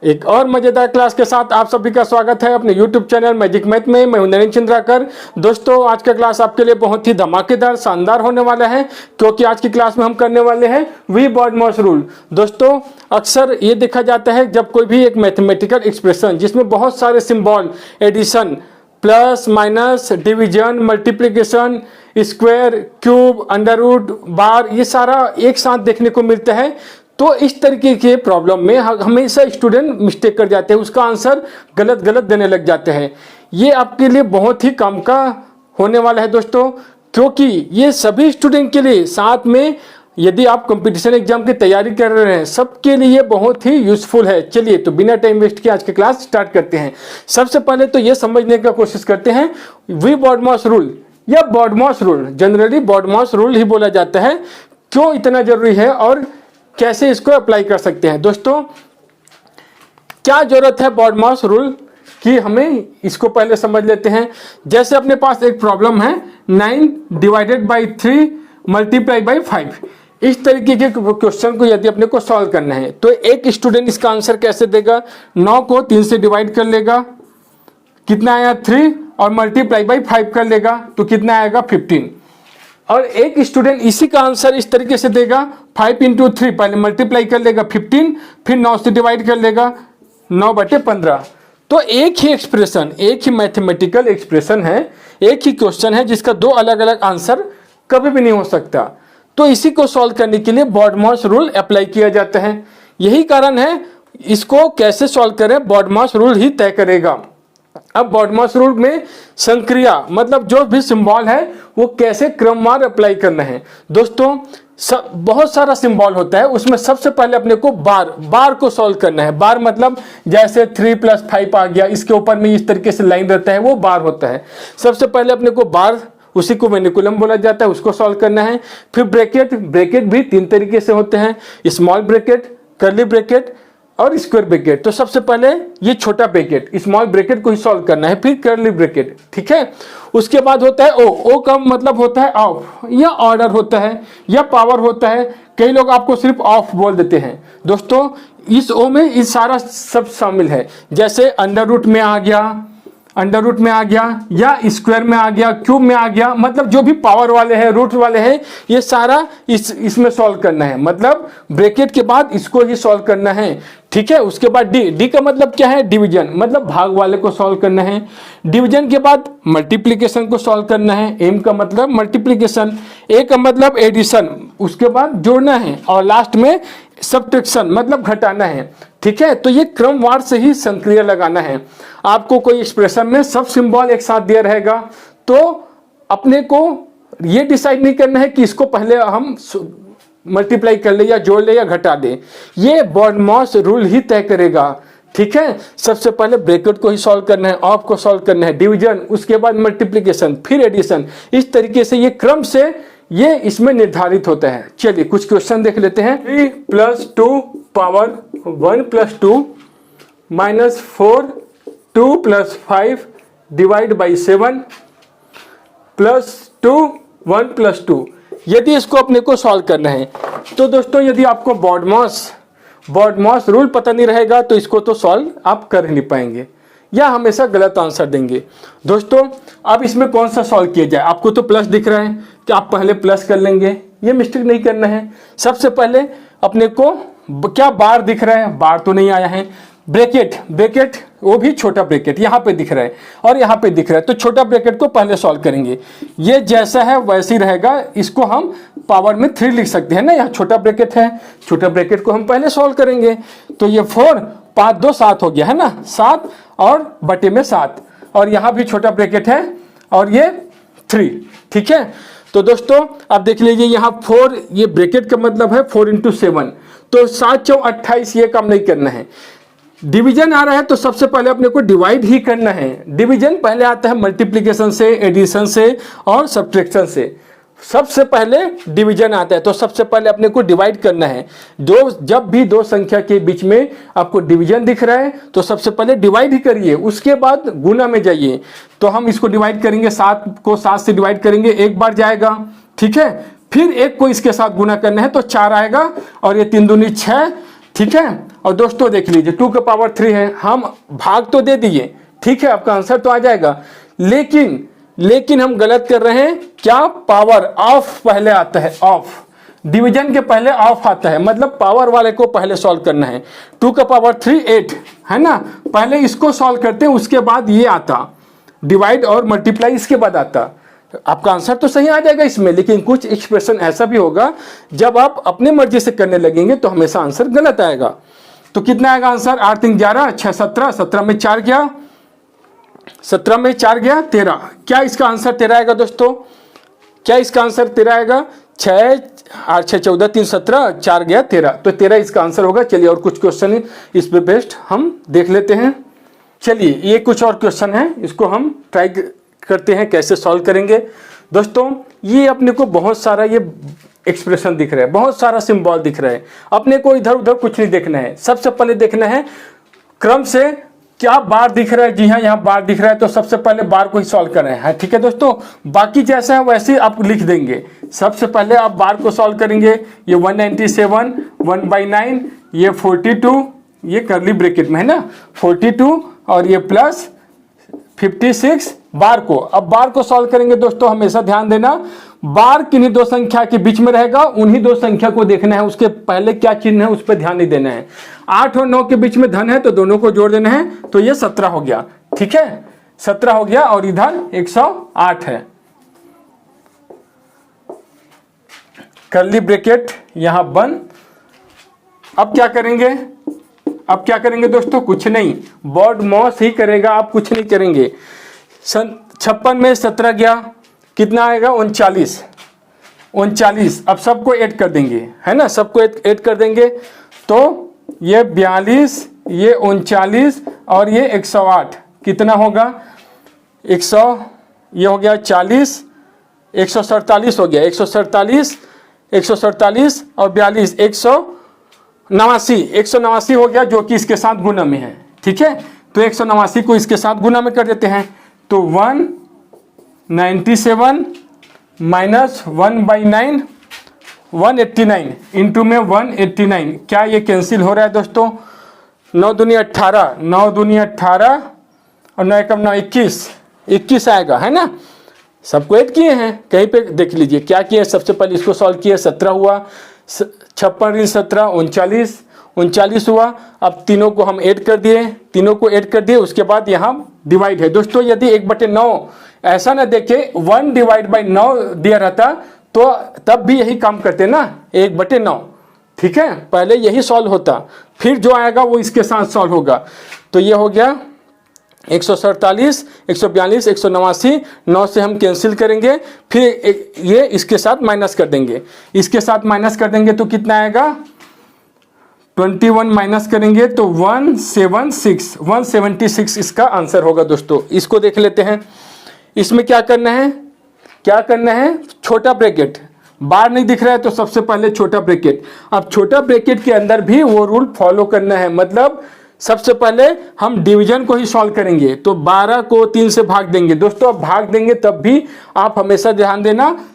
एक और मजेदार क्लास के साथ आप सभी का स्वागत है अपने YouTube चैनल मैजिक मैथ में। मैं हूं नरेंद्र चंद्राकर। दोस्तों, आज का क्लास आपके लिए बहुत ही धमाकेदार शानदार होने वाला है, क्योंकि आज की क्लास में हम करने वाले हैं वी बॉडमॉस रूल। दोस्तों, अक्सर ये देखा जाता है जब कोई भी एक मैथमेटिकल एक्सप्रेशन जिसमें बहुत सारे symbol, addition, plus minus, division, multiplication, square, cube, under root, bar, ये सारा एक साथ देखने को मिलता है, तो इस तरीके के प्रॉब्लम में हमेशा स्टूडेंट मिस्टेक कर जाते हैं, उसका आंसर गलत गलत देने लग जाते हैं। ये आपके लिए बहुत ही काम का होने वाला है दोस्तों, क्योंकि ये सभी स्टूडेंट के लिए, साथ में यदि आप कंपटीशन एग्जाम की तैयारी कर रहे हैं, सबके लिए बहुत ही यूजफुल है। चलिए, तो बिना टाइम वेस्ट किए आज की क्लास स्टार्ट करते हैं। सबसे पहले तो ये समझने का कोशिश करते हैं वी बॉडमॉस रूल या BODMAS rule, generally BODMAS rule ही बोला जाता है, क्यों इतना जरूरी है और कैसे इसको अप्लाई कर सकते हैं। दोस्तों, क्या जरूरत है बॉडमॉस रूल की, हमें इसको पहले समझ लेते हैं। जैसे अपने पास एक प्रॉब्लम है 9 डिवाइडेड बाई 3 मल्टीप्लाई बाई 5, इस तरीके के क्वेश्चन को यदि अपने को सॉल्व करना है तो एक स्टूडेंट इसका आंसर कैसे देगा? 9 को 3 से डिवाइड कर लेगा, कितना आया 3, और मल्टीप्लाई बाई 5 कर लेगा तो कितना आएगा 15। और एक स्टूडेंट इसी का आंसर इस तरीके से देगा 5 इंटू 3, पहले मल्टीप्लाई कर लेगा 15, फिर 9 से डिवाइड कर लेगा 9/15। तो एक ही एक्सप्रेशन, एक ही मैथमेटिकल एक्सप्रेशन है, एक ही क्वेश्चन है जिसका दो अलग अलग आंसर कभी भी नहीं हो सकता। तो इसी को सॉल्व करने के लिए बॉडमॉस रूल अप्लाई किया जाता है। यही कारण है, इसको कैसे सॉल्व करें बॉडमॉस रूल ही तय करेगा। अब बॉडमॉस रूल में संक्रिया मतलब जो भी सिंबल है वो कैसे क्रमवार अप्लाई करना है। दोस्तों, बहुत सारा सिंबल होता है, उसमें सबसे पहले अपने को बार को सॉल्व करना है। बार मतलब जैसे 3 + 5 आ गया, इसके ऊपर में इस तरीके से लाइन रहता है, वो बार होता है। सबसे पहले अपने को बार, उसी को मैनिकुलम बोला जाता है, उसको सॉल्व करना है। फिर ब्रैकेट भी 3 तरीके से होते हैं, स्मॉल ब्रैकेट, कर्ली ब्रैकेट और स्क्वायर ब्रैकेट। तो सबसे पहले ये छोटा ब्रैकेट, स्मॉल ब्रैकेट को ही सॉल्व करना है, फिर कर्ली ब्रैकेट, ठीक है। उसके बाद होता है ओ का मतलब होता है ऑफ, या ऑर्डर होता है, या पावर होता है। कई लोग आपको सिर्फ ऑफ बोल देते हैं। दोस्तों, इस ओ में इस सारा सब शामिल है, जैसे अंडर रूट में आ गया, या स्क्वायर में आ गया, क्यूब में आ गया, मतलब जो भी पावर वाले हैं, रूट वाले हैं, ये सारा इसमें सॉल्व करना है। मतलब ब्रैकेट के बाद इसको ही सॉल्व करना है, ठीक है। उसके बाद डी का मतलब क्या है? डिवीजन, मतलब भाग वाले को सॉल्व करना है। डिवीजन के बाद मल्टीप्लिकेशन को सॉल्व करना है, एम का मतलब मल्टीप्लिकेशन, ए का मतलब एडिशन, उसके बाद जोड़ना है, और लास्ट में सब्ट्रैक्शन मतलब घटाना है, ठीक है। तो ये क्रमवार से ही संक्रिया लगाना है। आपको कोई एक्सप्रेशन में सब सिंबल एक साथ दिया रहेगा, तो अपने को ये डिसाइड नहीं करना है कि इसको पहले हम मल्टीप्लाई कर ले, या जोड़ ले, या घटा दे। ये बॉडमॉस रूल ही तय करेगा, ठीक है। सबसे पहले ब्रैकेट को ही सॉल्व करना है, ऑफ को सॉल्व करना है, डिवीजन, उसके बाद मल्टीप्लिकेशन, फिर एडिशन। इस तरीके से ये क्रम से ये इसमें निर्धारित होता है। चलिए कुछ क्वेश्चन देख लेते हैं। 3 + 2 पावर 1 + 2 -4 2 + 5 डिवाइड बाई 7 +2 1 + 2। यदि इसको अपने को सॉल्व करना है तो दोस्तों, यदि आपको बॉडमॉस रूल पता नहीं रहेगा तो इसको तो सॉल्व आप कर ही नहीं पाएंगे, या हमेशा गलत आंसर देंगे। दोस्तों, अब इसमें कौन सा सॉल्व किया जाए? आपको तो प्लस दिख रहा है कि आप पहले प्लस कर लेंगे, ये मिस्टेक नहीं करना है। सबसे पहले अपने को क्या बार दिख रहा है? बार तो नहीं आया है। ब्रैकेट वो भी छोटा ब्रैकेट यहाँ पे दिख रहा है और यहाँ पे दिख रहा है, तो छोटा ब्रैकेट को पहले सॉल्व करेंगे। ये जैसा है वैसे ही रहेगा, इसको हम पावर में 3 लिख सकते हैं ना, यहाँ छोटा ब्रैकेट है, छोटा ब्रैकेट को हम पहले सॉल्व करेंगे। तो ये 4 5 2 7 हो गया है ना, 7 और बटे में 7, और यहाँ भी छोटा ब्रैकेट है, और ये 3, ठीक है। तो दोस्तों, आप देख लीजिए यहाँ 4, ये ब्रैकेट का मतलब है 4 × 7, तो 7 × 28, ये काम नहीं करना है। डिवीजन आ रहा है तो सबसे पहले अपने को डिवाइड ही करना है। डिवीजन पहले आता है मल्टीप्लिकेशन से, एडिशन से और सब्ट्रैक्शन से। सबसे पहले डिवीजन आता है, तो सबसे पहले अपने को डिवाइड करना है। जब भी दो संख्या के बीच में आपको डिवीजन दिख रहा है तो सबसे पहले डिवाइड ही करिए, उसके बाद गुना में जाइए। तो हम इसको डिवाइड करेंगे, 7 को 7 से डिवाइड करेंगे, एक बार जाएगा, ठीक है। फिर 1 को इसके साथ गुना करना है तो 4 आएगा, और ये 3 दूनी 6, ठीक है। और दोस्तों देख लीजिए 2 का पावर 3 है, हम भाग तो दे दिए, ठीक है, आपका आंसर तो आ जाएगा, लेकिन हम गलत कर रहे हैं। क्या? पावर ऑफ पहले आता है, ऑफ डिवीजन के पहले ऑफ आता है, मतलब पावर वाले को पहले सॉल्व करना है। 2 का पावर 3 8 है ना, पहले इसको सॉल्व करते हैं, उसके बाद ये आता, डिवाइड और मल्टीप्लाई इसके बाद आता। आपका आंसर तो सही आ जाएगा इसमें, लेकिन कुछ एक्सप्रेशन ऐसा भी होगा जब आप अपनी मर्जी से करने लगेंगे तो हमेशा आंसर गलत आएगा। तो कितना आएगा आंसर? 8 3 11 6 17, 17 में 4 गया, 17 में 4 गया 13। क्या इसका आंसर 13 आएगा दोस्तों? क्या इसका आंसर 13 आएगा? 6 8 6 14 3 17, 4 गया 13, तो 13 इसका आंसर होगा। चलिए और कुछ क्वेश्चन इस पे बेस्ट हम देख लेते हैं। चलिए ये कुछ और क्वेश्चन है, इसको हम ट्राई करते हैं कैसे सॉल्व करेंगे। दोस्तों ये अपने को बहुत सारा ये एक्सप्रेशन दिख रहा है, बहुत सारा सिंबल दिख रहा है, अपने को इधर उधर कुछ नहीं देखना है। सबसे पहले देखना है क्रम से क्या बार दिख रहा है। जी हाँ, यहाँ बार दिख रहा है, तो सबसे पहले बार को ही सॉल्व कर रहे हैं, ठीक है दोस्तों। बाकी जैसा है वैसे आप लिख देंगे। सबसे पहले आप बार को सॉल्व करेंगे, ये 197 1/9, ये 42, ये करली ब्रैकेट में है ना 42, और ये प्लस 56 बार को। अब बार को सॉल्व करेंगे दोस्तों, हमेशा ध्यान देना, बार किन्हीं दो संख्या के बीच में रहेगा, उन्हीं दो संख्या को देखना है, उसके पहले क्या चिन्ह है उस पर ध्यान नहीं देना है। 8 और 9 के बीच में धन है तो दोनों को जोड़ देना है, तो ये 17 हो गया, ठीक है, 17 हो गया, और इधर 108 है। कर्ली ब्रैकेट यहां बंद। अब क्या करेंगे? अब क्या करेंगे दोस्तों? कुछ नहीं, बॉड मॉस ही करेगा, आप कुछ नहीं करेंगे। 56 में 17 गया, कितना आएगा? 39, 39। अब सबको ऐड कर देंगे, है ना, सबको ऐड कर देंगे, तो ये 42, ये 39 और ये 108, कितना होगा? 100, ये हो गया 40, 147 हो गया, 147, 147 और 42, 189 हो गया, जो कि इसके साथ गुना में है, ठीक है। तो 189 को इसके साथ गुना में कर देते हैं, तो 197 माइनस 1/9 189 इंटू में 189। क्या ये कैंसिल हो रहा है दोस्तों? 9 दूनी 18, 9 दूनी 18 और 9 एकम 9 21, 21 आएगा, है ना। सबको ऐड किए हैं, कहीं पे देख लीजिए क्या किए। सबसे पहले इसको सॉल्व किया, 17 हुआ, 56 17 39, 39 हुआ। अब तीनों को हम ऐड कर दिए, तीनों को ऐड कर दिए, उसके बाद यहाँ डिवाइड है दोस्तों। यदि 1/9 ऐसा ना देखे 1/9 दिया रहता तो तब भी यही काम करते ना, 1/9, ठीक है। पहले यही सॉल्व होता, फिर जो आएगा वो इसके साथ सॉल्व होगा। तो ये हो गया 147, 142, 189, 9 से हम कैंसिल करेंगे, फिर ये इसके साथ माइनस कर देंगे, इसके साथ माइनस कर देंगे तो कितना आएगा? 21 माइनस करेंगे तो 176 इसका आंसर होगा दोस्तों। इसको देख लेते हैं, इसमें क्या करना है, क्या करना है? छोटा ब्रैकेट, बार नहीं दिख रहा है तो सबसे पहले छोटा ब्रैकेट। अब छोटा ब्रैकेट के अंदर भी वो रूल फॉलो करना है, मतलब सबसे पहले हम डिवीजन को ही सॉल्व करेंगे, तो 12 को 3 से भाग देंगे दोस्तों। अब भाग देंगे तब भी आप हमेशा ध्यान देना,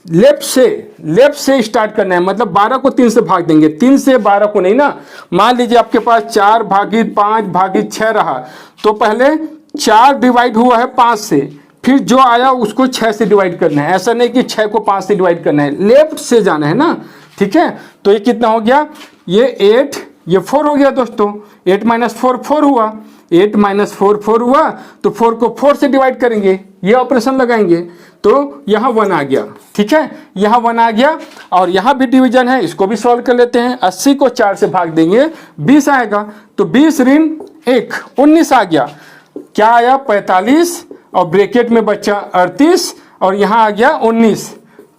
लेफ्ट से स्टार्ट करना है, मतलब 12 को 3 से भाग देंगे, 3 से 12 को नहीं ना। मान लीजिए आपके पास 4 भागित 5 भागित 6 रहा, तो पहले 4 डिवाइड हुआ है 5 से, फिर जो आया उसको 6 से डिवाइड करना है। ऐसा नहीं कि 6 को 5 से डिवाइड करना है, लेफ्ट से जाना है ना, ठीक है। तो ये कितना हो गया? ये 8, ये 4 हो गया दोस्तों। 8 - 4 4 हुआ, 8 - 4 4 हुआ, तो 4 को 4 से डिवाइड करेंगे, ये ऑपरेशन लगाएंगे, तो यहाँ 1 आ गया, ठीक है, यहाँ 1 आ गया। और यहाँ भी डिवीजन है, इसको भी सॉल्व कर लेते हैं। 80 को 4 से भाग देंगे, 20 आएगा, तो 20 ऋण 1 19 आ गया। क्या आया? 45, और ब्रैकेट में बचा 38, और यहाँ आ गया 19,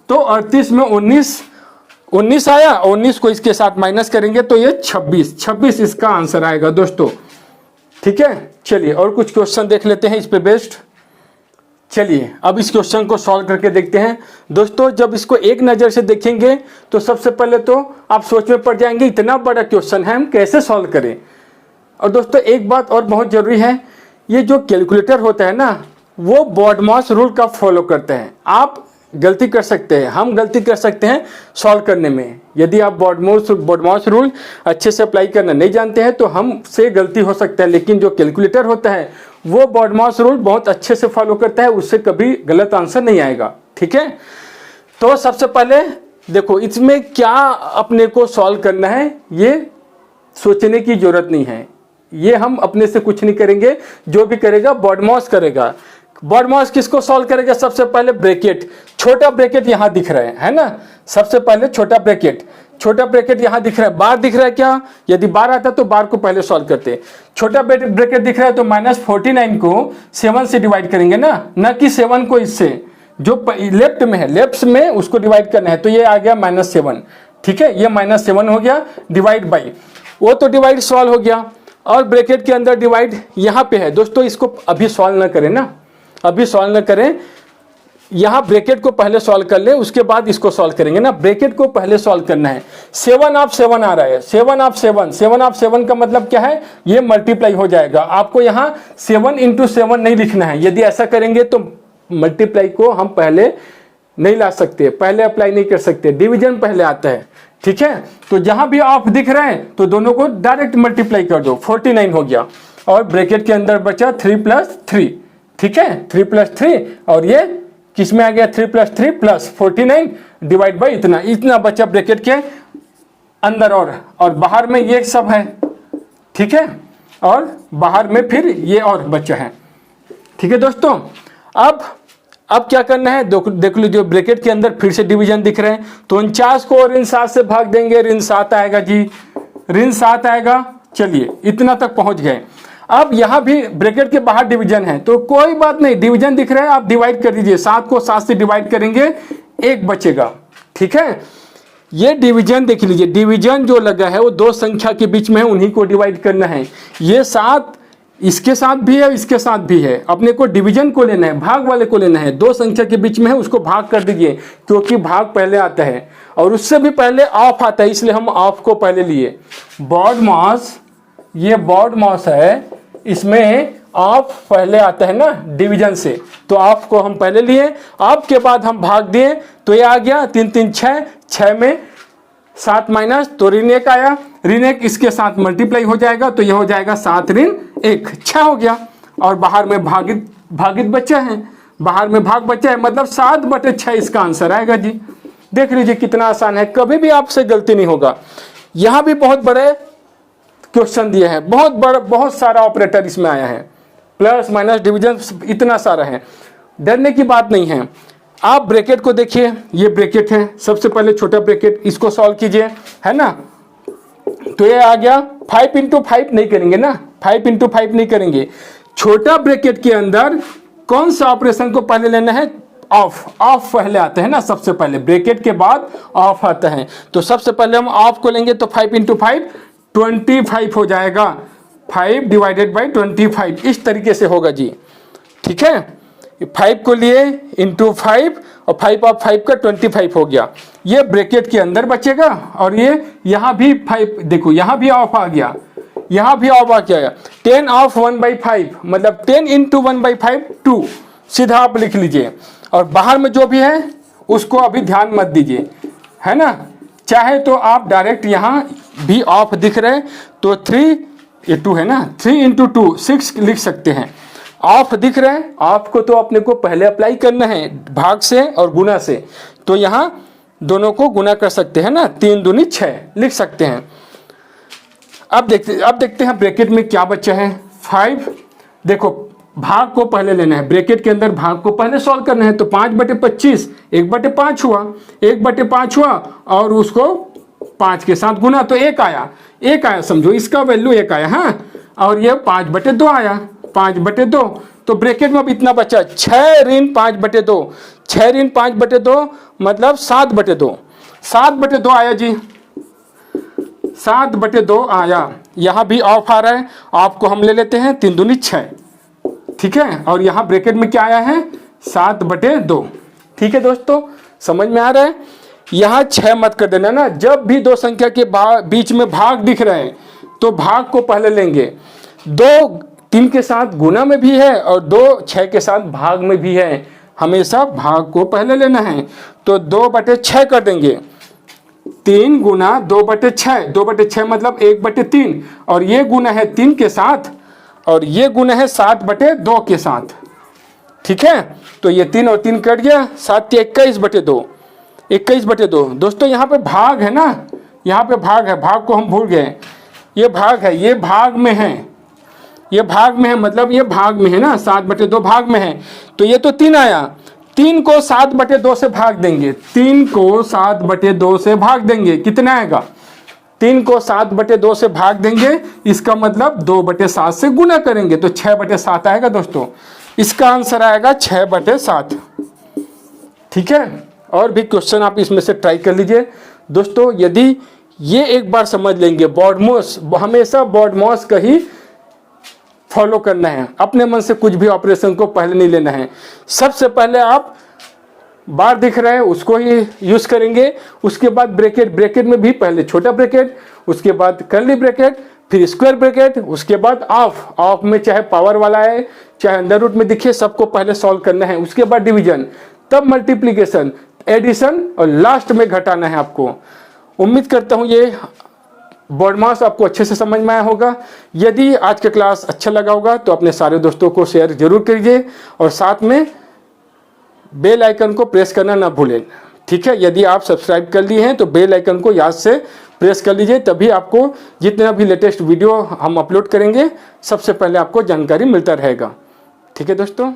तो 38 में 19 आया, 19 को इसके साथ माइनस करेंगे तो ये 26 इसका आंसर आएगा दोस्तों, ठीक है। चलिए और कुछ क्वेश्चन देख लेते हैं इस पे बेस्ड। चलिए अब इस क्वेश्चन को सॉल्व करके देखते हैं दोस्तों। जब इसको एक नज़र से देखेंगे तो सबसे पहले तो आप सोच में पड़ जाएंगे, इतना बड़ा क्वेश्चन है, हम कैसे सॉल्व करें। और दोस्तों एक बात और बहुत जरूरी है, ये जो कैलकुलेटर होता है ना, वो बॉडमॉस रूल का फॉलो करते हैं। आप गलती कर सकते हैं, हम गलती कर सकते हैं सॉल्व करने में। यदि आप BODMAS रूल अच्छे से अप्लाई करना नहीं जानते हैं तो हमसे गलती हो सकता है, लेकिन जो कैलकुलेटर होता है वो BODMAS रूल बहुत अच्छे से फॉलो करता है, उससे कभी गलत आंसर नहीं आएगा। ठीक है, तो सबसे पहले देखो इसमें क्या अपने को सॉल्व करना है, ये सोचने की जरूरत नहीं है, ये हम अपने से कुछ नहीं करेंगे, जो भी करेगा BODMAS करेगा। BODMAS किसको सॉल्व करेगा? सबसे पहले ब्रैकेट, छोटा ब्रैकेट यहाँ दिख रहा है ना, सबसे पहले छोटा ब्रैकेट यहाँ दिख रहा है, बार दिख रहा है क्या? यदि बार आता तो बार को पहले सॉल्व करते। छोटा ब्रैकेट दिख रहा है तो -49 को 7 से डिवाइड करेंगे ना कि 7 को इससे, जो लेफ्ट में है, लेफ्ट में उसको डिवाइड करना है, तो ये आ गया -7। ठीक है, ये -7 हो गया डिवाइड बाई, वो तो डिवाइड सॉल्व हो गया। और ब्रैकेट के अंदर डिवाइड यहाँ पे है दोस्तों, इसको अभी सॉल्व ना करें ना, अभी सॉल्व न करें, यहाँ ब्रैकेट को पहले सॉल्व कर ले, उसके बाद इसको सॉल्व करेंगे ना। ब्रैकेट को पहले सॉल्व करना है। 7 ऑफ 7 आ रहा है, 7 ऑफ 7 का मतलब क्या है? ये मल्टीप्लाई हो जाएगा। आपको यहाँ 7 × 7 नहीं लिखना है, यदि ऐसा करेंगे तो मल्टीप्लाई को हम पहले नहीं ला सकते, पहले अप्लाई नहीं कर सकते, डिवीजन पहले आता है। ठीक है, तो जहां भी ऑफ दिख रहा है तो दोनों को डायरेक्ट मल्टीप्लाई कर दो, 49 हो गया। और ब्रैकेट के अंदर बचा 3 + 3। ठीक है, 3 + 3, और ये किस में आ गया? 3 + 3 + 49 डिवाइड बाई इतना बचा ब्रैकेट के अंदर, और बाहर में ये सब है। ठीक है, और बाहर में फिर ये और बचा है। ठीक है दोस्तों, अब क्या करना है? देख लीजिए, ब्रैकेट के अंदर फिर से डिवीजन दिख रहे हैं, तो 49 को ऋण 7 से भाग देंगे, ऋण 7 आएगा जी, ऋण 7 आएगा। चलिए इतना तक पहुंच गए। अब यहाँ भी ब्रैकेट के बाहर डिवीजन है, तो कोई बात नहीं, डिवीजन दिख रहा है, आप डिवाइड कर दीजिए, 7 को 7 से डिवाइड करेंगे, 1 बचेगा। ठीक है, ये डिवीजन देख लीजिए, डिवीजन जो लगा है वो दो संख्या के बीच में है, उन्हीं को डिवाइड करना है। ये 7 इसके साथ भी है, इसके साथ भी है, अपने को डिवीजन को लेना है, भाग वाले को लेना है। दो संख्या के बीच में है, उसको भाग कर दीजिए, क्योंकि भाग पहले आता है और उससे भी पहले ऑफ आता है, इसलिए हम ऑफ को पहले लिए। BODMAS, ये BODMAS है, इसमें ऑफ पहले आता है ना डिवीजन से, तो ऑफ को हम पहले लिए, ऑफ के बाद हम भाग दिए, तो ये आ गया 3 × 3 = 6, 6 में 7 माइनस, तो ऋण 1 आया, ऋण 1 इसके साथ मल्टीप्लाई हो जाएगा, तो ये हो जाएगा 7 ऋण 1, 6 हो गया। और बाहर में भागित बच्चा है, बाहर में भाग बच्चा है, मतलब 7/6 इसका आंसर आएगा जी। देख लीजिए कितना आसान है, कभी भी आपसे गलती नहीं होगा। यहाँ भी बहुत बड़े क्वेश्चन दिए हैं, बहुत सारा ऑपरेटर इसमें आया है, प्लस माइनस डिवीजन इतना सारा है, डरने की बात नहीं है। आप ब्रैकेट को देखिए, ये ब्रैकेट है, सबसे पहले छोटा ब्रैकेट, इसको सॉल्व कीजिए, है ना। तो ये आ गया 5 × 5 नहीं करेंगे ना, 5 × 5 नहीं करेंगे। छोटा ब्रैकेट के अंदर कौन सा ऑपरेशन को पहले लेना है? ऑफ पहले आता है ना, सबसे पहले ब्रैकेट के बाद ऑफ आता है, तो सबसे पहले हम ऑफ को लेंगे, तो 5 × 5 25 हो जाएगा, 5 / 25 इस तरीके से होगा जी। ठीक है, 5 को लिए इंटू 5 और 5 ऑफ 5 का 25 हो गया, ये ब्रैकेट के अंदर बचेगा। और ये यहाँ भी 5, देखो यहाँ भी ऑफ आ गया, यहाँ भी ऑफ आ गया, 10 ऑफ 1/5 मतलब 10 × 1/5 2, सीधा आप लिख लीजिए। और बाहर में जो भी है उसको अभी ध्यान मत दीजिए, है ना। चाहे तो आप डायरेक्ट यहाँ भी ऑफ दिख रहे तो 3 ये 2 है ना, 3 × 2 6 लिख सकते हैं। ऑफ दिख रहे हैं, ऑफ को तो अपने को पहले अप्लाई करना है भाग से और गुना से, तो यहाँ दोनों को गुना कर सकते हैं ना, 3 दूनी 6 लिख सकते हैं। अब देखते हैं ब्रैकेट में क्या बचा है। 5, देखो भाग को पहले लेना है, ब्रैकेट के अंदर भाग को पहले सॉल्व करना है, तो 5/25 1/5 हुआ, 1/5 हुआ और उसको 5 के साथ गुना, तो 1 आया, समझो इसका वैल्यू 1 आया। हाँ, और ये 5/2 आया, 5/2, तो ब्रैकेट में अब इतना बचा 6 ऋण 5/2, 6 ऋण 5/2 मतलब 7/2, 7/2 आया जी, 7/2 आया। यहाँ भी ऑफ आ रहा है, ऑफ को हम ले लेते हैं, 3 दूनी 6, ठीक है। और यहाँ ब्रैकेट में क्या आया है? 7/2। ठीक है दोस्तों, समझ में आ रहा है। यहाँ 6 मत कर देना ना, जब भी दो संख्या के बीच में भाग दिख रहे हैं तो भाग को पहले लेंगे। 2 3 के साथ गुना में भी है और 2 6 के साथ भाग में भी है, हमेशा भाग को पहले लेना है। तो 2/6 कर देंगे। 3 गुना 2/6, 2/6 मतलब 1/3, और ये गुना है 3 के साथ, और ये गुना है 7/2 के साथ। ठीक है, तो ये 3 और 3 कट गया, 7 या 21/2, 21/2। दोस्तों यहाँ पे भाग है ना, यहाँ पे भाग है, भाग को हम भूल गए। ये भाग है, ये भाग में है, ये भाग में है, मतलब ये भाग में है ना, 7/2 भाग में है। तो ये तो 3 आया, 3 को 7/2 से भाग देंगे, 3 को 7/2 से भाग देंगे, कितना आएगा? 3 को 7/2 से भाग देंगे, इसका मतलब 2/7 से गुना करेंगे, तो 6/7 आएगा दोस्तों। इसका आंसर आएगा 6/7। ठीक है, और भी क्वेश्चन आप इसमें से ट्राई कर लीजिए दोस्तों। यदि ये एक बार समझ लेंगे, बॉडमॉस, हमेशा बॉडमॉस का ही फॉलो करना है, अपने मन से कुछ भी ऑपरेशन को पहले नहीं लेना है। सबसे पहले आप बार दिख रहा है उसको ही यूज करेंगे, उसके बाद ब्रैकेट, ब्रैकेट में भी पहले छोटा ब्रैकेट, उसके बाद कर्ली ब्रैकेट, फिर स्क्वायर ब्रैकेट, उसके बाद ऑफ, ऑफ में चाहे पावर वाला है चाहे अंडर रूट में दिखे, सबको पहले सॉल्व करना है। उसके बाद डिवीजन, तब मल्टीप्लीकेशन, एडिशन, और लास्ट में घटाना है आपको। उम्मीद करता हूँ ये बॉडमास आपको अच्छे से समझ में आया होगा। यदि आज का क्लास अच्छा लगा होगा तो अपने सारे दोस्तों को शेयर जरूर कीजिए, और साथ में बेल आइकन को प्रेस करना ना भूलें। ठीक है, यदि आप सब्सक्राइब कर लिए हैं तो बेल आइकन को याद से प्रेस कर लीजिए, तभी आपको जितना भी लेटेस्ट वीडियो हम अपलोड करेंगे सबसे पहले आपको जानकारी मिलता रहेगा। ठीक है दोस्तों,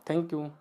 थैंक यू।